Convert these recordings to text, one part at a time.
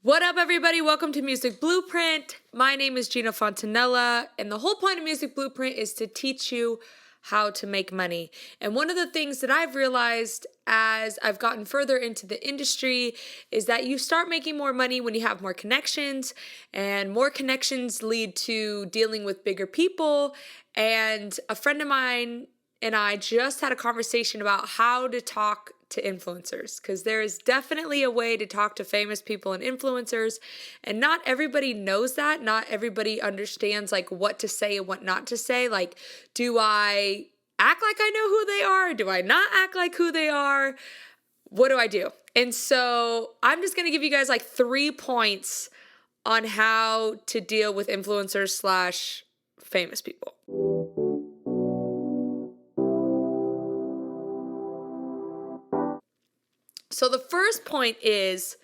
What up, everybody? Welcome to Music Blueprint. My name is Gina Fontanella, and the whole point of Music Blueprint is to teach you how to make money. And one of the things that I've realized as I've gotten further into the industry is that you start making more money when you have more connections, and more connections lead to dealing with bigger people. And a friend of mine and I just had a conversation about how to talk to influencers, because there is definitely a way to talk to famous people and influencers, and not everybody knows that. Not everybody understands like what to say and what not to say. Like, do I act like I know who they are? Do I not act like who they are? What do I do? And so I'm just going to give you guys like 3 points on how to deal with influencers slash famous people. So the first point is,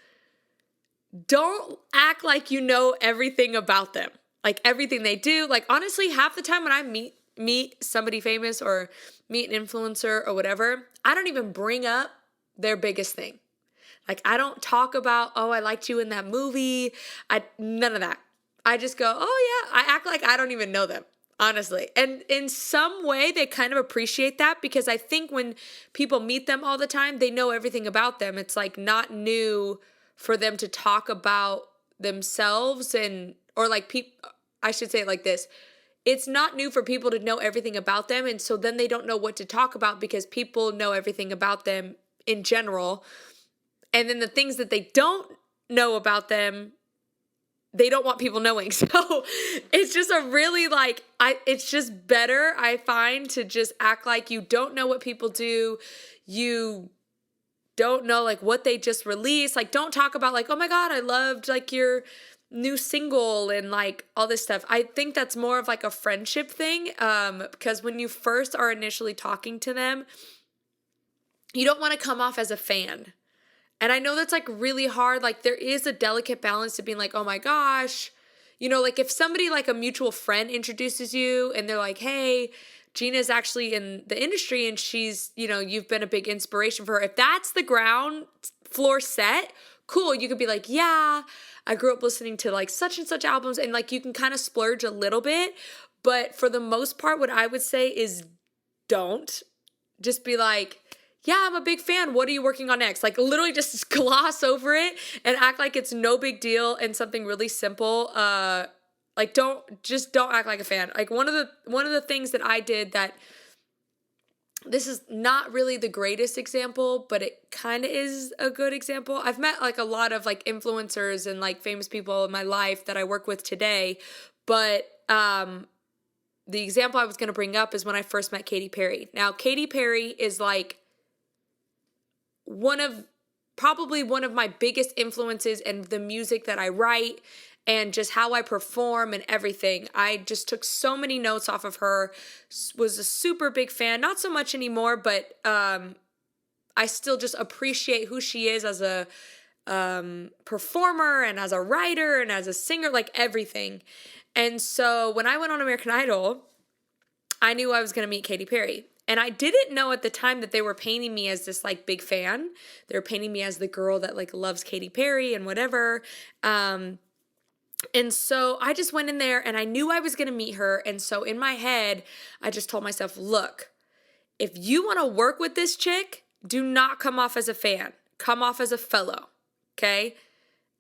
don't act like you know everything about them. Like everything they do. Like honestly, half the time when I meet somebody famous or meet an influencer or whatever, I don't even bring up their biggest thing. Like I don't talk about, oh, I liked you in that movie. None of that. I just go, oh yeah, I act like I don't even know them. Honestly. And in some way, they kind of appreciate that, because I think when people meet them all the time, they know everything about them. It's like not new for them to talk about themselves, or like people, I should say it like this. It's not new for people to know everything about them. And so then they don't know what to talk about because people know everything about them in general. And then the things that they don't know about them, they don't want people knowing. So it's just a really it's just better, I find, to just act like you don't know what people do. You don't know like what they just released. Like don't talk about like, oh my God, I loved like your new single and like all this stuff. I think that's more of like a friendship thing, because when you first are initially talking to them, you don't want to come off as a fan. And I know that's like really hard. Like there is a delicate balance to being like, oh my gosh, like if somebody like a mutual friend introduces you and they're like, hey, Gina's actually in the industry and she's, you've been a big inspiration for her. If that's the ground floor set, cool. You could be like, yeah, I grew up listening to like such and such albums, and like you can kind of splurge a little bit. But for the most part, what I would say is don't. Just be like, yeah, I'm a big fan. What are you working on next? Like literally just gloss over it and act like it's no big deal and something really simple. Like don't act like a fan. Like one of the things that I did, that this is not really the greatest example, but it kind of is a good example. I've met like a lot of like influencers and like famous people in my life that I work with today, but the example I was going to bring up is when I first met Katy Perry. Now, Katy Perry is like probably one of my biggest influences in the music that I write and just how I perform and everything. I just took so many notes off of her, was a super big fan, not so much anymore, but I still just appreciate who she is as a performer and as a writer and as a singer, like everything. And so when I went on American Idol, I knew I was going to meet Katy Perry. And I didn't know at the time that they were painting me as this like big fan. They were painting me as the girl that like loves Katy Perry and whatever. And so I just went in there and I knew I was going to meet her. And so in my head, I just told myself, look, if you want to work with this chick, do not come off as a fan. Come off as a fellow. Okay?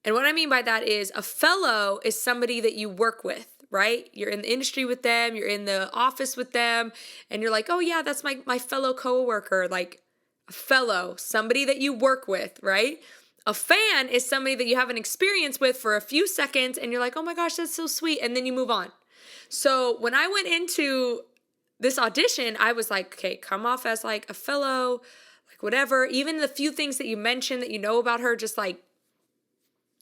And what I mean by that is a fellow is somebody that you work with. Right? You're in the industry with them, you're in the office with them, and you're like, oh yeah, that's my fellow coworker, like a fellow, somebody that you work with, right? A fan is somebody that you have an experience with for a few seconds, and you're like, oh my gosh, that's so sweet, and then you move on. So when I went into this audition, I was like, okay, come off as like a fellow, like whatever. Even the few things that you mentioned that you know about her, just like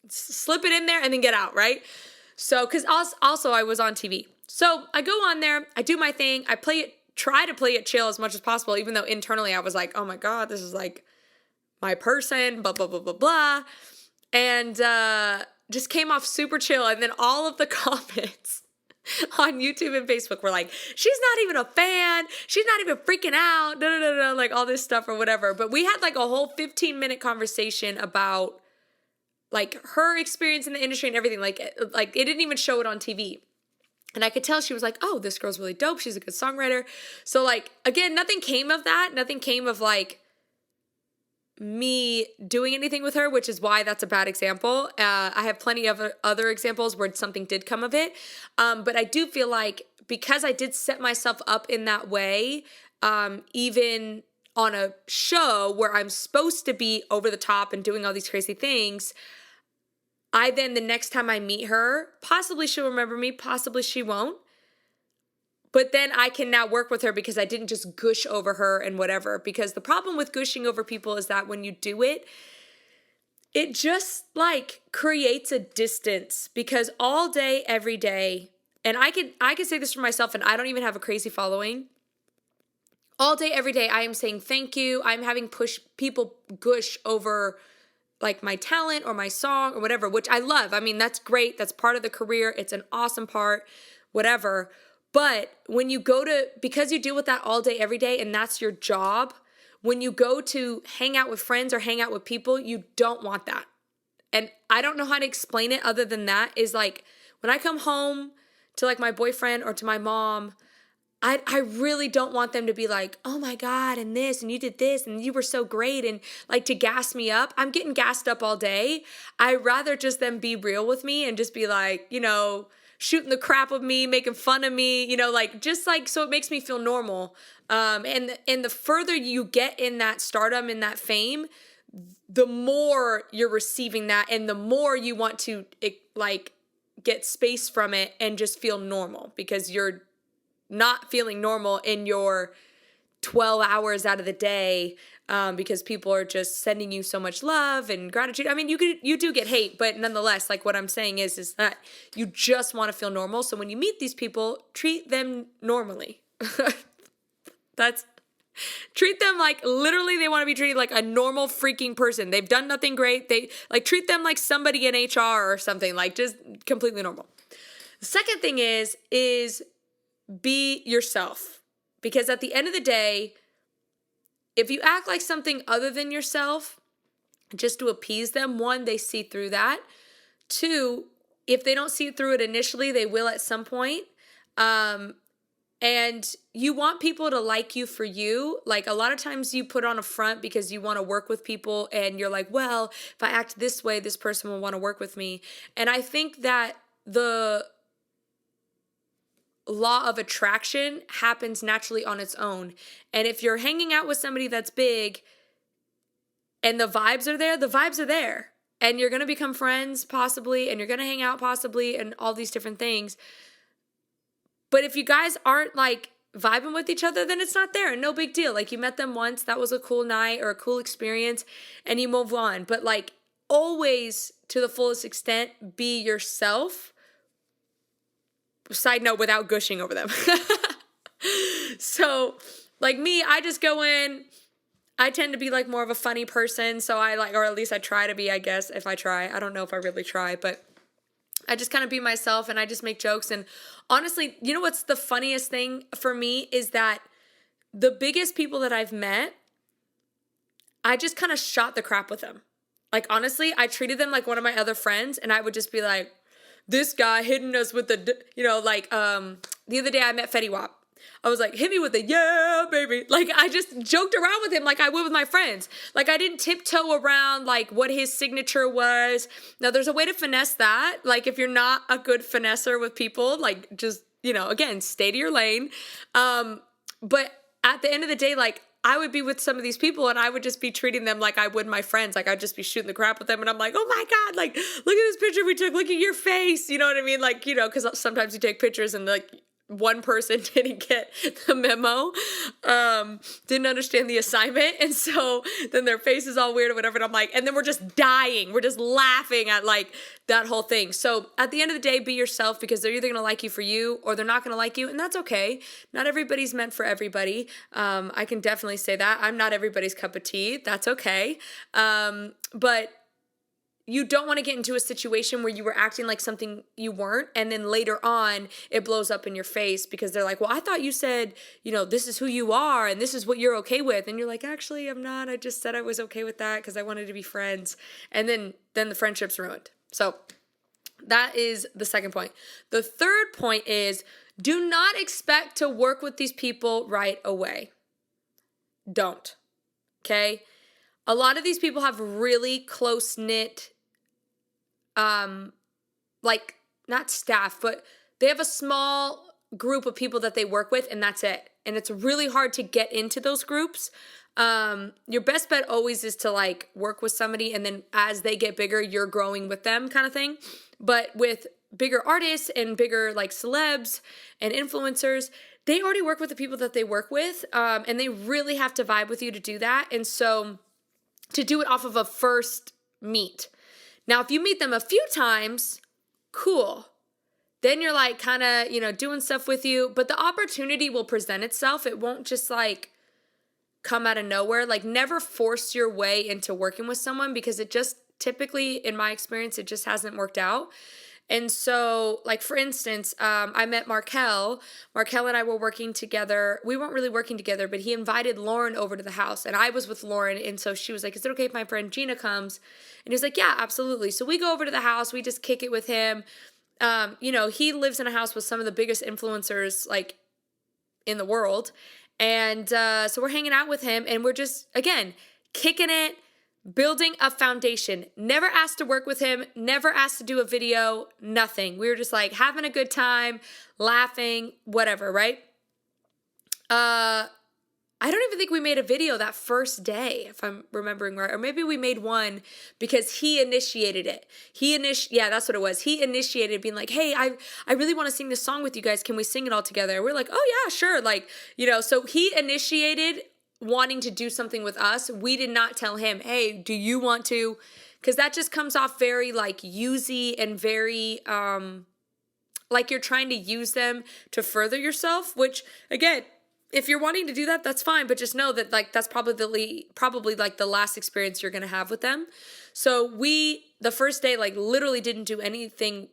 slip it in there and then get out, right? So, because also I was on TV. So I go on there, I do my thing, try to play it chill as much as possible, even though internally I was like, oh my God, this is like my person, blah, blah, blah, blah, blah. And just came off super chill. And then all of the comments on YouTube and Facebook were like, she's not even a fan, she's not even freaking out, like all this stuff or whatever. But we had like a whole 15-minute conversation about like her experience in the industry and everything. Like it didn't even show it on TV. And I could tell she was like, oh, this girl's really dope. She's a good songwriter. So like, again, nothing came of that. Nothing came of like me doing anything with her, which is why that's a bad example. I have plenty of other examples where something did come of it. But I do feel like because I did set myself up in that way, even on a show where I'm supposed to be over the top and doing all these crazy things, I then, the next time I meet her, possibly she'll remember me, possibly she won't. But then I can now work with her because I didn't just gush over her and whatever. Because the problem with gushing over people is that when you do it, it just like creates a distance. Because all day, every day, and I can say this for myself, and I don't even have a crazy following. All day, every day, I am saying thank you. I'm having people gush over like my talent or my song or whatever, which I love. I mean, that's great. That's part of the career. It's an awesome part, whatever. But when you go to, because you deal with that all day, every day, and that's your job, when you go to hang out with friends or hang out with people, you don't want that. And I don't know how to explain it other than that is like, when I come home to like my boyfriend or to my mom, I really don't want them to be like, oh my God, and this, and you did this, and you were so great, and like to gas me up. I'm getting gassed up all day. I'd rather just them be real with me and just be like, you know, shooting the crap with me, making fun of me, you know, like just like, so it makes me feel normal. And the further you get in that stardom, in that fame, the more you're receiving that and the more you want to like get space from it and just feel normal because you're not feeling normal in your 12 hours out of the day because people are just sending you so much love and gratitude. I mean, you do get hate, but nonetheless, like what I'm saying is that you just want to feel normal. So when you meet these people, treat them normally. Treat them like literally they want to be treated like a normal freaking person. They've done nothing great. They like treat them like somebody in HR or something, like just completely normal. The second thing is be yourself. Because at the end of the day, if you act like something other than yourself, just to appease them, one, they see through that. Two, if they don't see through it initially, they will at some point. And you want people to like you for you. Like a lot of times you put on a front because you want to work with people and you're like, well, if I act this way, this person will want to work with me. And I think that the law of attraction happens naturally on its own. And if you're hanging out with somebody that's big and the vibes are there, the vibes are there. And you're going to become friends possibly, and you're going to hang out possibly, and all these different things. But if you guys aren't like vibing with each other, then it's not there and no big deal. Like you met them once, that was a cool night or a cool experience, and you move on. But like always to the fullest extent, be yourself. Side note, without gushing over them. So like me, I just go in, I tend to be like more of a funny person. So I like, or at least I try to be, I guess, if I try. I don't know if I really try, but I just kind of be myself and I just make jokes. And honestly, you know what's the funniest thing for me is that the biggest people that I've met, I just kind of shot the crap with them. Like honestly, I treated them like one of my other friends and I would just be like, this guy hitting us with the, you know, like the other day I met Fetty Wap. I was like, hit me with the yeah, baby. Like I just joked around with him like I would with my friends. Like I didn't tiptoe around like what his signature was. Now there's a way to finesse that. Like if you're not a good finesser with people, like just, you know, again, stay to your lane. But at the end of the day, like I would be with some of these people and I would just be treating them like I would my friends. Like I'd just be shooting the crap with them and I'm like, oh my God, like look at this picture we took. Look at your face. You know what I mean? Like, you know, because sometimes you take pictures and like one person didn't get the memo, didn't understand the assignment. And so then their face is all weird or whatever. And I'm like, and then we're just dying. We're just laughing at like that whole thing. So at the end of the day, be yourself because they're either going to like you for you or they're not going to like you. And that's okay. Not everybody's meant for everybody. I can definitely say that. I'm not everybody's cup of tea. That's okay. But you don't want to get into a situation where you were acting like something you weren't, and then later on it blows up in your face because they're like, well, I thought you said, this is who you are and this is what you're okay with. And you're like, actually, I'm not. I just said I was okay with that because I wanted to be friends. And then the friendship's ruined. So that is the second point. The third point is, do not expect to work with these people right away. Don't. Okay? A lot of these people have really close-knit, not staff, but they have a small group of people that they work with, and that's it. And it's really hard to get into those groups. Your best bet always is to work with somebody, and then as they get bigger, you're growing with them kind of thing. But with bigger artists and bigger celebs and influencers, they already work with the people that they work with, and they really have to vibe with you to do that. And so to do it off of a first meet. Now, if you meet them a few times, cool. Then you're kind of, doing stuff with you, but the opportunity will present itself. It won't just come out of nowhere. Never force your way into working with someone, because it just typically, in my experience, it just hasn't worked out. And so, for instance, I met Markel. Markel and I were working together. We weren't really working together, but he invited Lauren over to the house, and I was with Lauren. And so she was like, is it okay if my friend Gina comes? And he was like, yeah, absolutely. So we go over to the house. We just kick it with him. He lives in a house with some of the biggest influencers, in the world. And so we're hanging out with him, and we're just, again, kicking it, building a foundation. Never asked to work with him, never asked to do a video, nothing. We were just having a good time, laughing, whatever, right? I don't even think we made a video that first day, if I'm remembering right. Or maybe we made one because he initiated it. Yeah, that's what it was. He initiated being like, hey, I really want to sing this song with you guys. Can we sing it all together? We're like, oh yeah, sure. So he initiated wanting to do something with us. We did not tell him, hey, do you want to? Because that just comes off very usy and very you're trying to use them to further yourself, which again, if you're wanting to do that, that's fine, but just know that that's probably the last experience you're going to have with them. So the first day, literally didn't do anything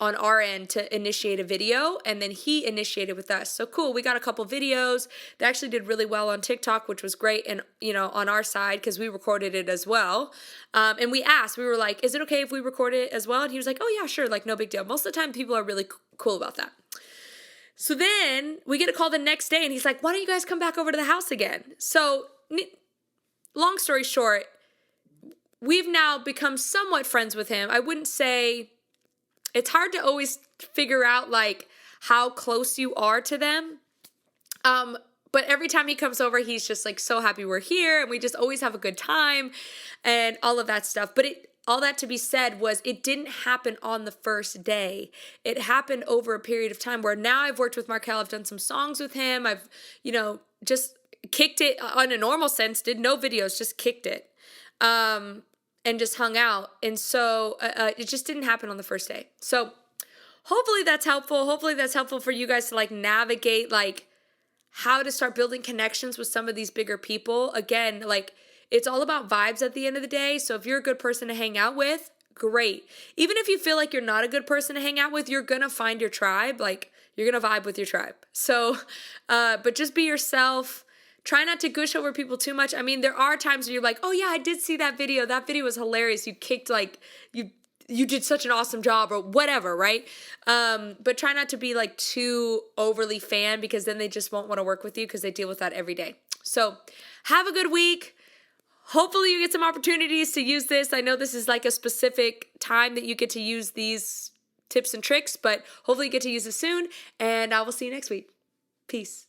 on our end to initiate a video, and then he initiated with us. So cool, we got a couple videos. They actually did really well on TikTok, which was great, and on our side, because we recorded it as well. And we were like, is it okay if we record it as well? And he was like, oh yeah, sure, no big deal. Most of the time people are really cool about that. So then we get a call the next day, and he's like, why don't you guys come back over to the house again? So long story short, we've now become somewhat friends with him. I wouldn't say, it's hard to always figure out how close you are to them. But every time he comes over, he's just so happy we're here, and we just always have a good time and all of that stuff. But all that to be said was, it didn't happen on the first day. It happened over a period of time where now I've worked with Markel. I've done some songs with him. I've, just kicked it on a normal sense, did no videos, just kicked it. And just hung out. And so it just didn't happen on the first day. So hopefully that's helpful. Hopefully that's helpful for you guys to navigate how to start building connections with some of these bigger people. Again, it's all about vibes at the end of the day. So if you're a good person to hang out with, great. Even if you feel like you're not a good person to hang out with, you're going to find your tribe. You're going to vibe with your tribe. So, but just be yourself. Try not to gush over people too much. I mean, there are times where you're like, oh yeah, I did see that video. That video was hilarious. You kicked you did such an awesome job or whatever, right? But try not to be too overly fan, because then they just won't want to work with you because they deal with that every day. So have a good week. Hopefully you get some opportunities to use this. I know this is a specific time that you get to use these tips and tricks, but hopefully you get to use it soon, and I will see you next week. Peace.